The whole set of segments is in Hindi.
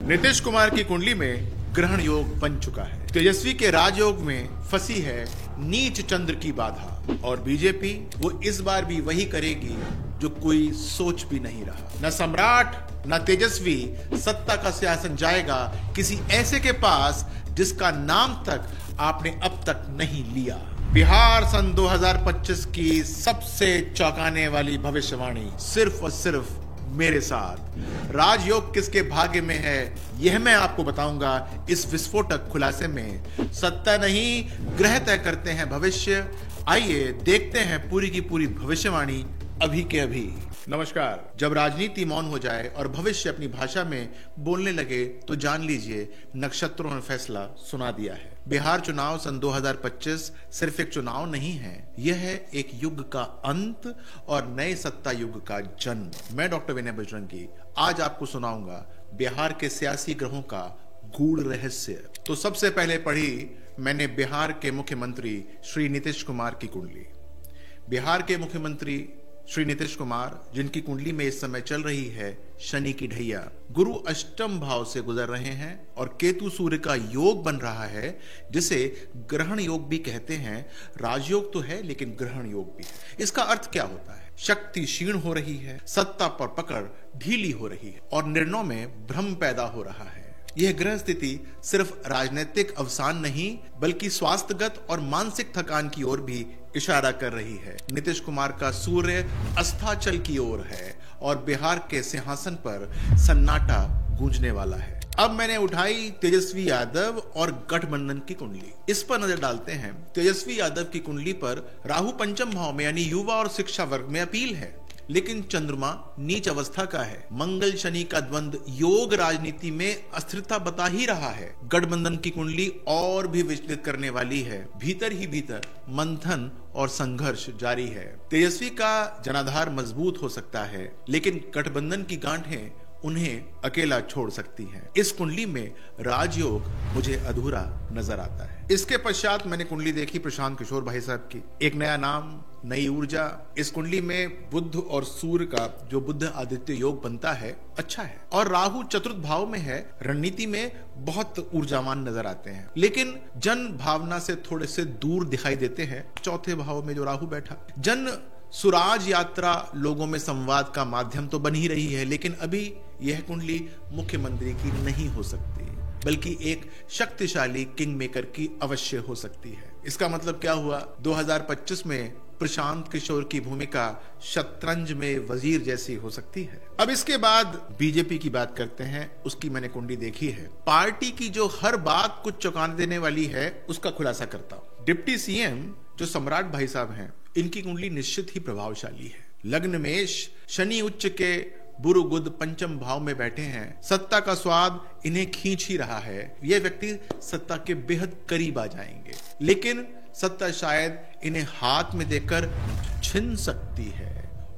नीतीश कुमार की कुंडली में ग्रहण योग बन चुका है। तेजस्वी के राजयोग में फंसी है नीच चंद्र की बाधा और बीजेपी वो इस बार भी वही करेगी जो कोई सोच भी नहीं रहा। न सम्राट न तेजस्वी सत्ता का सिंहासन जाएगा किसी ऐसे के पास जिसका नाम तक आपने अब तक नहीं लिया। बिहार सन 2025 की सबसे चौंकाने वाली भविष्यवाणी सिर्फ और सिर्फ मेरे साथ। राजयोग किसके भाग्य में है यह मैं आपको बताऊंगा इस विस्फोटक खुलासे में। सत्ता नहीं ग्रह तय करते हैं भविष्य। आइए देखते हैं पूरी की पूरी भविष्यवाणी अभी के अभी। नमस्कार। जब राजनीति मौन हो जाए और भविष्य अपनी भाषा में बोलने लगे तो जान लीजिए नक्षत्रों ने फैसला सुना दिया है। बिहार चुनाव सन 2025 सिर्फ एक चुनाव नहीं है, यह है एक युग का अंत और नए सत्ता युग का जन्म। मैं डॉक्टर विनय बजरंगी आज आपको सुनाऊंगा बिहार के सियासी ग्रहों का गूढ़ रहस्य। तो सबसे पहले पढ़ी मैंने बिहार के मुख्यमंत्री श्री नीतीश कुमार की कुंडली। बिहार के मुख्यमंत्री श्री नीतीश कुमार जिनकी कुंडली में इस समय चल रही है शनि की ढैया, गुरु अष्टम भाव से गुजर रहे हैं और केतु सूर्य का योग बन रहा है जिसे ग्रहण योग भी कहते हैं। राजयोग तो है लेकिन ग्रहण योग भी है। इसका अर्थ क्या होता है? शक्ति क्षीण हो रही है, सत्ता पर पकड़ ढीली हो रही है और निर्णयों में भ्रम पैदा हो रहा है। यह ग्रह स्थिति सिर्फ राजनीतिक अवसान नहीं बल्कि स्वास्थ्यगत और मानसिक थकान की ओर भी इशारा कर रही है। नीतीश कुमार का सूर्य अस्ताचल की ओर है और बिहार के सिंहासन पर सन्नाटा गूंजने वाला है। अब मैंने उठाई तेजस्वी यादव और गठबंधन की कुंडली। इस पर नजर डालते हैं। तेजस्वी यादव की कुंडली पर राहु पंचम भाव में यानी युवा और शिक्षा वर्ग में अपील है, लेकिन चंद्रमा नीच अवस्था का है। मंगल शनि का द्वंद योग राजनीति में अस्थिरता बता ही रहा है। गठबंधन की कुंडली और भी विचलित करने वाली है। भीतर ही भीतर मंथन और संघर्ष जारी है। तेजस्वी का जनाधार मजबूत हो सकता है लेकिन गठबंधन की गांठें उन्हें अकेला छोड़ सकती हैं। इस कुंडली में राजयोग मुझे अधूरा नजर आता है। इसके पश्चात मैंने कुंडली देखी प्रशांत किशोर भाई साहब की। एक नया नाम, नई ऊर्जा। इस कुंडली में बुध और सूर्य का जो बुध आदित्य योग बनता है अच्छा है और राहु चतुर्थ भाव में है। रणनीति में बहुत ऊर्जावान नजर आते हैं लेकिन जन भावना से थोड़े से दूर दिखाई देते हैं। चौथे भाव में जो राहु बैठा, जन सुराज यात्रा लोगों में संवाद का माध्यम तो बन ही रही है लेकिन अभी यह कुंडली मुख्यमंत्री की नहीं हो सकती बल्कि एक शक्तिशाली किंग मेकर की अवश्य हो सकती है। इसका मतलब क्या हुआ? 2025 में प्रशांत किशोर की भूमिका शतरंज में वजीर जैसी हो सकती है। अब इसके बाद बीजेपी की बात करते हैं। उसकी मैंने कुंडली देखी है। पार्टी की जो हर बात कुछ चौंकाने देने वाली है उसका खुलासा करता हूं। डिप्टी सीएम जो सम्राट भाई साहब हैं इनकी कुंडली निश्चित ही प्रभावशाली है। लग्न मेष, शनि उच्च के बुरु गुद पंचम भाव में बैठे हैं। सत्ता का स्वाद इन्हें खींच ही रहा है। यह व्यक्ति सत्ता के बेहद करीब आ जाएंगे लेकिन सत्ता शायद इन्हें हाथ में देकर छिन सकती है।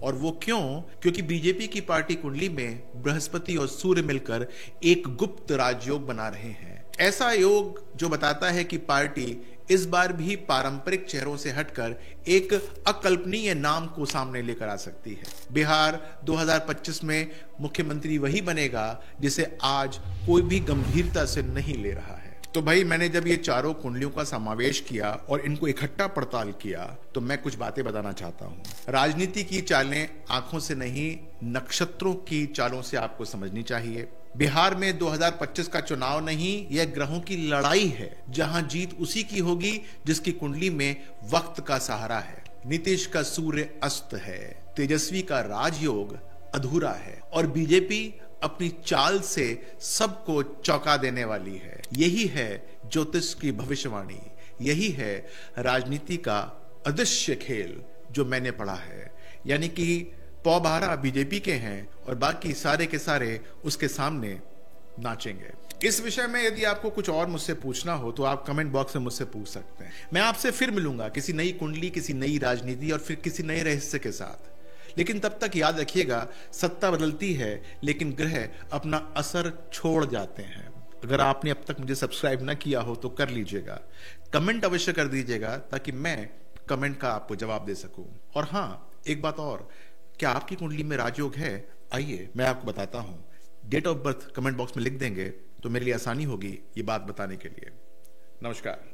और वो क्यों? क्योंकि बीजेपी की पार्टी कुंडली में बृहस्पति और सूर्य मिलकर एक गुप्त राजयोग बना रहे हैं। ऐसा योग जो बताता है कि पार्टी इस बार भी पारंपरिक चेहरों से हटकर एक अकल्पनीय नाम को सामने लेकर आ सकती है। बिहार 2025 में मुख्यमंत्री वही बनेगा जिसे आज कोई भी गंभीरता से नहीं ले रहा है। तो भाई मैंने जब ये चारों कुंडलियों का समावेश किया और इनको इकट्ठा पड़ताल किया तो मैं कुछ बातें बताना चाहता हूं। राजनीति की चालें आंखों से नहीं नक्षत्रों की चालों से आपको समझनी चाहिए। बिहार में 2025 का चुनाव नहीं, यह ग्रहों की लड़ाई है जहां जीत उसी की होगी जिसकी कुंडली में वक्त का सहारा है। नीतीश का सूर्य अस्त है, तेजस्वी का राजयोग अधूरा है और बीजेपी अपनी चाल से सबको चौंका देने वाली है। यही है ज्योतिष की भविष्यवाणी, यही है राजनीति का अदृश्य खेल जो मैंने पढ़ा है। यानी कि पौ-12 बीजेपी के हैं और बाकी सारे के सारे उसके सामने नाचेंगे। इस विषय में यदि आपको कुछ और मुझसे पूछना हो तो आप कमेंट बॉक्स में मुझसे पूछ सकते हैं। मैं आपसे फिर मिलूंगा किसी नई कुंडली, किसी नई राजनीति और फिर किसी नए रहस्य के साथ। लेकिन तब तक याद रखिएगा, सत्ता बदलती है लेकिन ग्रह अपना असर छोड़ जाते हैं। अगर आपने अब तक मुझे सब्सक्राइब ना किया हो तो कर लीजिएगा। कमेंट अवश्य कर दीजिएगा ताकि मैं कमेंट का आपको जवाब दे सकूं। और हाँ, एक बात और, क्या आपकी कुंडली में राजयोग है? आइए मैं आपको बताता हूं। Date of birth comment box में लिख देंगे तो मेरे लिए आसानी होगी ये बात बताने के लिए। नमस्कार।